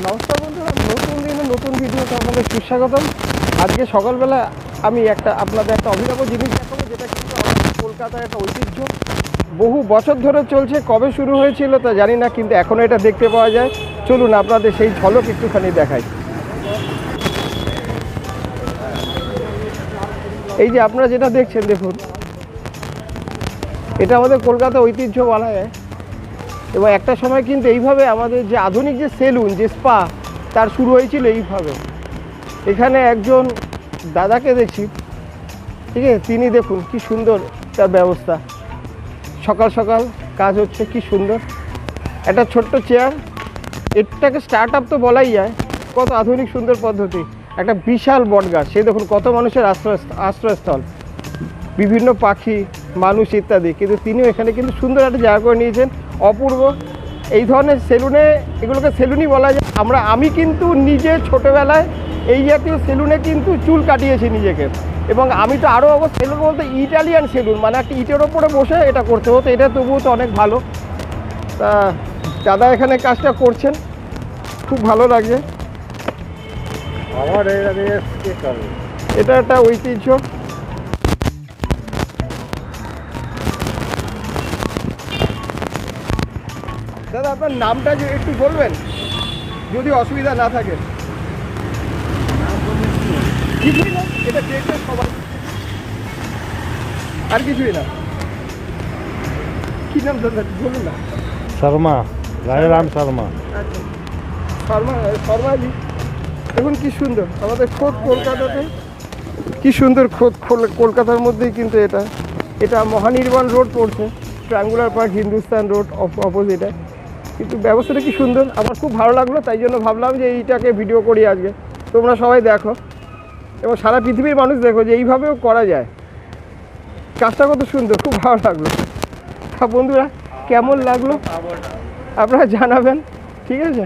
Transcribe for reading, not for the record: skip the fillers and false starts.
নমস্কার বন্ধুরা, নতুন দিনে নতুন ভিডিওতে আপনাদের সুস্বাগতম। আজকে সকালবেলা আমি আপনাদের একটা অভিনব জিনিস দেখাবো, যেটা কিন্তু আমাদের কলকাতার একটা ঐতিহ্য, বহু বছর ধরে চলছে। কবে শুরু হয়েছিল তা জানি না, কিন্তু এখনও এটা দেখতে পাওয়া যায়। চলুন আপনাদের সেই ঝলক একটুখানি দেখাই। এই যে আপনারা যেটা দেখছেন, দেখুন, এটা আমাদের কলকাতা ঐতিহ্য বলা যায়। এবং একটা সময় কিন্তু এইভাবে আমাদের যে আধুনিক যে সেলুন, যে স্পা, তার শুরু হয়েছিল এইভাবে। এখানে একজন দাদাকে দেখছি, ঠিক আছে, তিনি দেখুন কি সুন্দর তার ব্যবস্থা। সকাল সকাল কাজ হচ্ছে, কি সুন্দর একটা ছোট্ট চেয়ার। এটাকে স্টার্ট আপ তো বলাই যায়, কত আধুনিক সুন্দর পদ্ধতি। একটা বিশাল বটগাছ, সে দেখুন কত মানুষের আশ্রয়স্থল, বিভিন্ন পাখি, মানুষ ইত্যাদি। কিন্তু তিনিও এখানে কিন্তু সুন্দর একটা জায়গা করে নিয়েছেন, অপূর্ব। এই ধরনের সেলুনে, এগুলোকে সেলুনই বলা যায়। আমি কিন্তু নিজে ছোটোবেলায় এই জাতীয় সেলুনে কিন্তু চুল কাটিয়েছি নিজেকে। এবং আমি তো আরও সেলুন বলতে ইটালিয়ান সেলুন, মানে একটা ইটের ওপরে বসে এটা করতে হতো। এটা তবুও তো অনেক ভালো। তা দাদা এখানে কাজটা করছেন, খুব ভালো লাগছে আমার। এটা একটা ঐতিহ্য। দাদা আপনার নামটা যে একটু বলবেন, যদি অসুবিধা না থাকে। কিছুই না, এটা দেখবে সবাই, আর কিছুই না। কি নাম দাদা বলুন না? শর্মা, রায়রাম শর্মা। আচ্ছা, শর্মাজি। দেখুন কি সুন্দর আমাদের খোদ কলকাতাতে, কি সুন্দর খোদ কলকাতার মধ্যেই কিন্তু এটা মহানির্বাণ রোড পড়ছে, ট্রায়াঙ্গুলার পার্ক, হিন্দুস্তান রোড অপোজিটে। কিন্তু ব্যবস্থাটা কি সুন্দর, আমার খুব ভালো লাগলো। তাই জন্য ভাবলাম যে এইটাকে ভিডিও করি আজকে। তোমরা সবাই দেখো এবং সারা পৃথিবীর মানুষ দেখো যে এইভাবেও করা যায়। কাজটা কত সুন্দর, খুব ভালো লাগলো। বন্ধুরা কেমন লাগলো আপনারা জানাবেন, ঠিক আছে?